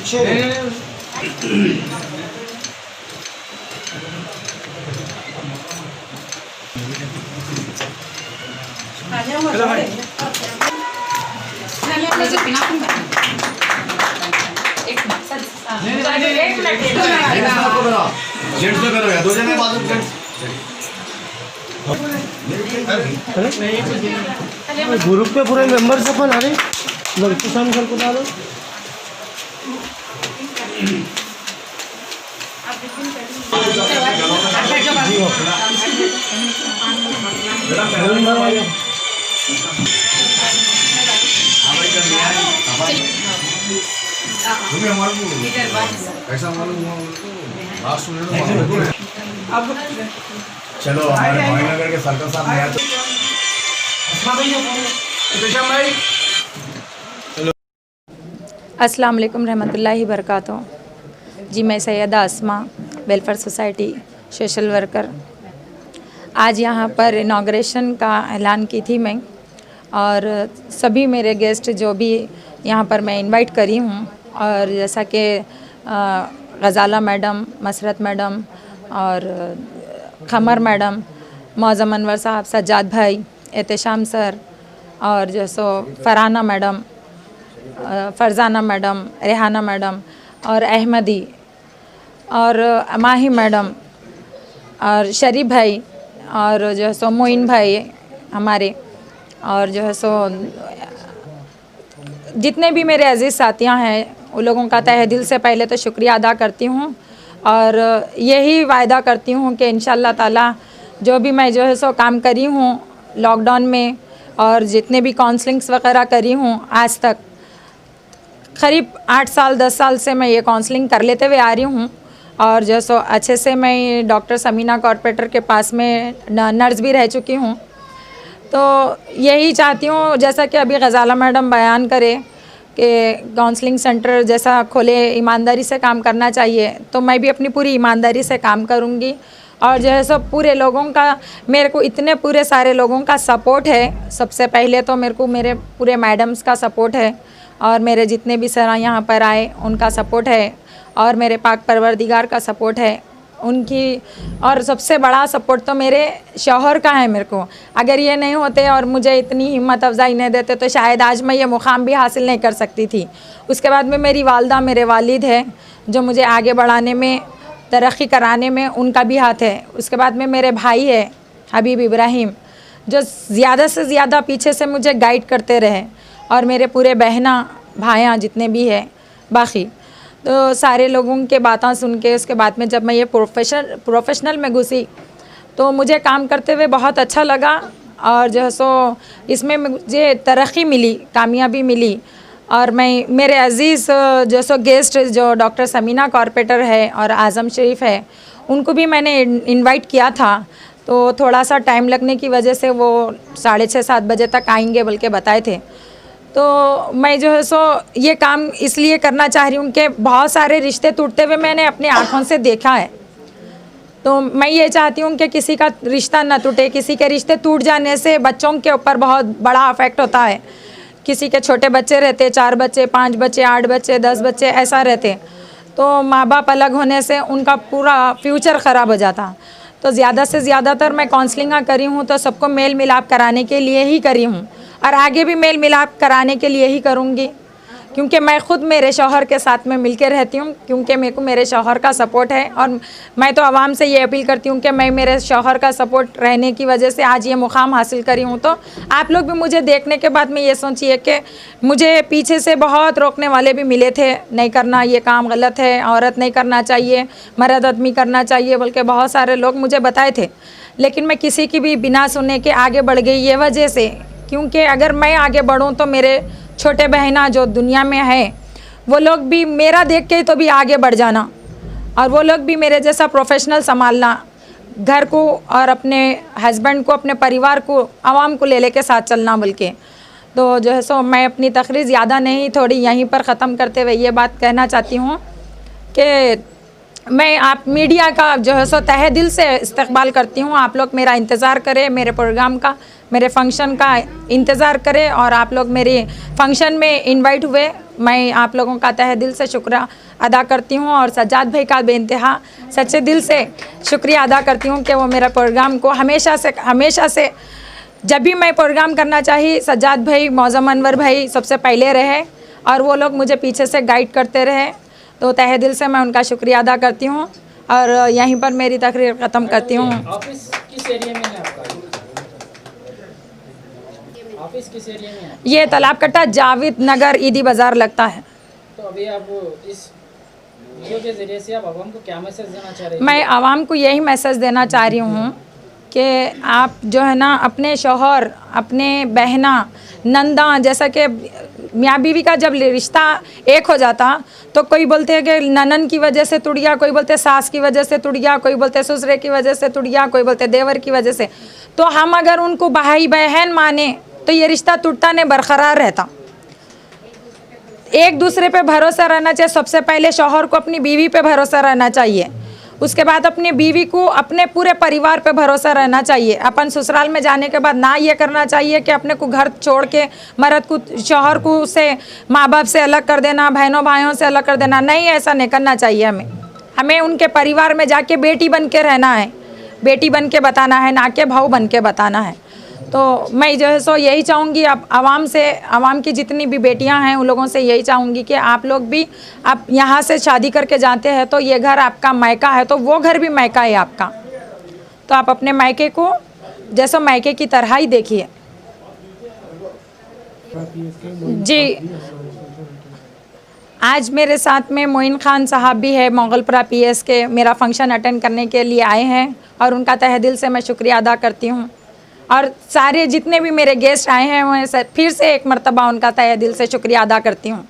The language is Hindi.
ग्रुप पे पूरे मेंबर्स अपन आ रहे लड़की शाम सर को डालो। चलो हमारे भाईनगर के सर्कल साहब नया अस्सलाम वालेकुम रहमतुल्लाहि बरकातहू। जी मैं सैयदा अस्मा वेलफेयर सोसाइटी सोशल वर्कर। आज यहाँ पर इनाग्रेशन का ऐलान की थी मैं, और सभी मेरे गेस्ट जो भी यहाँ पर मैं इनवाइट करी हूँ, और जैसा कि गज़ाला मैडम, मसरत मैडम और खमर मैडम, मौज़म अनवर साहब, सज्जाद भाई, एहतशाम सर, और जो सो Farhana madam, Farzana madam, Rehana madam और अहमदी और माही मैडम और शरीफ भाई और जो है सो मोइन भाई हमारे, और जो है सो जितने भी मेरे अजीज़ साथियाँ हैं उन लोगों का तहे दिल से पहले तो शुक्रिया अदा करती हूँ, और यही वायदा करती हूँ कि इंशाअल्लाह ताला जो भी मैं जो है सो काम करी हूँ लॉकडाउन में, और जितने भी काउंसलिंग्स वगैरह करी हूँ आज तक, करीब 8 साल 10 साल से मैं ये काउंसलिंग कर लेते हुए आ रही हूँ, और जो सो अच्छे से मैं डॉक्टर समीना कॉर्पोरेटर के पास में नर्स भी रह चुकी हूँ। तो यही चाहती हूँ, जैसा कि अभी गज़ाला मैडम बयान करे कि काउंसलिंग सेंटर जैसा खोले, ईमानदारी से काम करना चाहिए, तो मैं भी अपनी पूरी ईमानदारी से काम करूँगी। और जो है सो पूरे लोगों का, मेरे को इतने पूरे सारे लोगों का सपोर्ट है। सबसे पहले तो मेरे को मेरे पूरे मैडम्स का सपोर्ट है, और मेरे जितने भी सर यहाँ पर आए उनका सपोर्ट है, और मेरे पाक परवरदिगार का सपोर्ट है उनकी, और सबसे बड़ा सपोर्ट तो मेरे शौहर का है मेरे को। अगर ये नहीं होते और मुझे इतनी हिम्मत अफजाई नहीं देते तो शायद आज मैं ये मुकाम भी हासिल नहीं कर सकती थी। उसके बाद में मेरी वालदा, मेरे वालिद है जो मुझे आगे बढ़ाने में, तरक्की कराने में उनका भी हाथ है। उसके बाद में मेरे भाई है हबीब इब्राहिम, जो ज़्यादा से ज़्यादा पीछे से मुझे गाइड करते रहे, और मेरे पूरे बहना भाइयाँ जितने भी हैं बाकी, तो सारे लोगों के बातें सुन के उसके बाद में जब मैं ये प्रोफेशनल में घुसी तो मुझे काम करते हुए बहुत अच्छा लगा, और जो सो इसमें मुझे तरक्की मिली, कामयाबी मिली। और मैं मेरे अज़ीज़ जो सो गेस्ट जो डॉक्टर समीना कॉर्पोरेटर है और आज़म शरीफ है, उनको भी मैंने इनवाइट किया था, तो थोड़ा सा टाइम लगने की वजह से वो 6:30-7 बजे तक आएंगे बोल के बताए थे। तो मैं जो है सो ये काम इसलिए करना चाह रही हूँ कि बहुत सारे रिश्ते टूटते हुए मैंने अपनी आँखों से देखा है। तो मैं ये चाहती हूँ कि किसी का रिश्ता ना टूटे। किसी के रिश्ते टूट जाने से बच्चों के ऊपर बहुत बड़ा इफ़ेक्ट होता है। किसी के छोटे बच्चे रहते, 4 बच्चे, 5 बच्चे, 8 बच्चे, 10 बच्चे ऐसा रहते, तो माँ बाप अलग होने से उनका पूरा फ्यूचर ख़राब हो जाता। तो ज़्यादा से ज़्यादातर मैं काउंसलिंग करी हूँ तो सबको मेल मिलाप कराने के लिए ही करी हूँ, और आगे भी मेल मिलाप कराने के लिए ही करूँगी, क्योंकि मैं ख़ुद मेरे शौहर के साथ में मिलकर रहती हूँ, क्योंकि मेरे को मेरे शौहर का सपोर्ट है। और मैं तो आवाम से ये अपील करती हूँ कि मैं मेरे शौहर का सपोर्ट रहने की वजह से आज ये मुकाम हासिल करी हूँ। तो आप लोग भी मुझे देखने के बाद में ये सोचिए कि मुझे पीछे से बहुत रोकने वाले भी मिले थे, नहीं करना, ये काम गलत है, औरत नहीं करना चाहिए, मर्द आदमी करना चाहिए, बल्कि बहुत सारे लोग मुझे बताए थे, लेकिन मैं किसी की भी बिना सुनने के आगे बढ़ गई ये वजह से, क्योंकि अगर मैं आगे बढ़ूँ तो मेरे छोटे बहना जो दुनिया में है वो लोग भी मेरा देख के तो भी आगे बढ़ जाना, और वो लोग भी मेरे जैसा प्रोफेशनल संभालना, घर को और अपने हस्बैंड को, अपने परिवार को, आवाम को ले के साथ चलना बोल के। तो जो है सो मैं अपनी तकरीर ज़्यादा नहीं, थोड़ी यहीं पर ख़त्म करते हुए ये बात कहना चाहती हूँ कि मैं आप मीडिया का जो है सो तहे दिल से इस्तकबाल करती हूँ। आप लोग मेरा इंतज़ार करें, मेरे प्रोग्राम का, मेरे फंक्शन का इंतज़ार करें, और आप लोग मेरे फंक्शन में इनवाइट हुए मैं आप लोगों का तहे दिल से शुक्र अदा करती हूँ और सज्जाद भाई का बेइंतहा सच्चे दिल से शुक्रिया अदा करती हूँ कि वो मेरा प्रोग्राम को हमेशा से जब भी मैं प्रोग्राम करना चाहिए सज्जाद भाई मौज़म अनवर भाई सबसे पहले रहे और वो लोग मुझे पीछे से गाइड करते रहे। तो तहे दिल से मैं उनका शुक्रिया अदा करती हूँ और यहीं पर मेरी तकरीर ख़त्म करती हूँ। ऑफिस किस एरिया में है आपका? ऑफिस किस एरिया में है? ये तालाब कट्टा जावेद नगर ईदी बाज़ार लगता है। तो अभी आप इस वीडियो के ज़रिए से आप आवाम को क्या मैसेज देना चाह रहे हैं? मैं आवाम को यही मैसेज देना चाह रही हूँ कि आप जो है ना अपने शौहर, अपने बहना, नंदा, जैसा कि मियाँ बीवी का जब रिश्ता एक हो जाता तो कोई बोलते हैं कि ननन की वजह से टूट गया, कोई बोलते सास की वजह से टूट गया, कोई बोलते ससुरे की वजह से टूट गया, कोई बोलते देवर की वजह से। तो हम अगर उनको भाई बहन माने तो ये रिश्ता टूटता नहीं, बरकरार रहता। एक दूसरे पे भरोसा रहना चाहिए। सबसे पहले शौहर को अपनी बीवी पे भरोसा रहना चाहिए, उसके बाद अपनी बीवी को अपने पूरे परिवार पे भरोसा रहना चाहिए। अपन ससुराल में जाने के बाद ना ये करना चाहिए कि अपने को घर छोड़ के मर्द को, शौहर को से माँ बाप से अलग कर देना, बहनों भाइयों से अलग कर देना। नहीं, ऐसा नहीं करना चाहिए। हमें उनके परिवार में जाके बेटी बन के रहना है, बेटी बन के बताना है, ना कि भाऊ बन के बताना है। तो मैं जो है सो यही चाहूँगी अब आवाम की जितनी भी बेटियां हैं उन लोगों से यही चाहूँगी कि आप लोग भी, आप यहाँ से शादी करके जाते हैं तो ये घर आपका मायका है, तो वो घर भी मायका है आपका। तो आप अपने मायके को जैसे मायके की तरह ही देखिए। जी, आज मेरे साथ में मोइन खान साहब भी है, मोगलपुरा पीएस के, मेरा फंक्शन अटेंड करने के लिए आए हैं और उनका तहे दिल से मैं शुक्रिया अदा करती हूँ। और सारे जितने भी मेरे गेस्ट आए हैं मैं फिर से एक मर्तबा उनका तहे दिल से शुक्रिया अदा करती हूँ।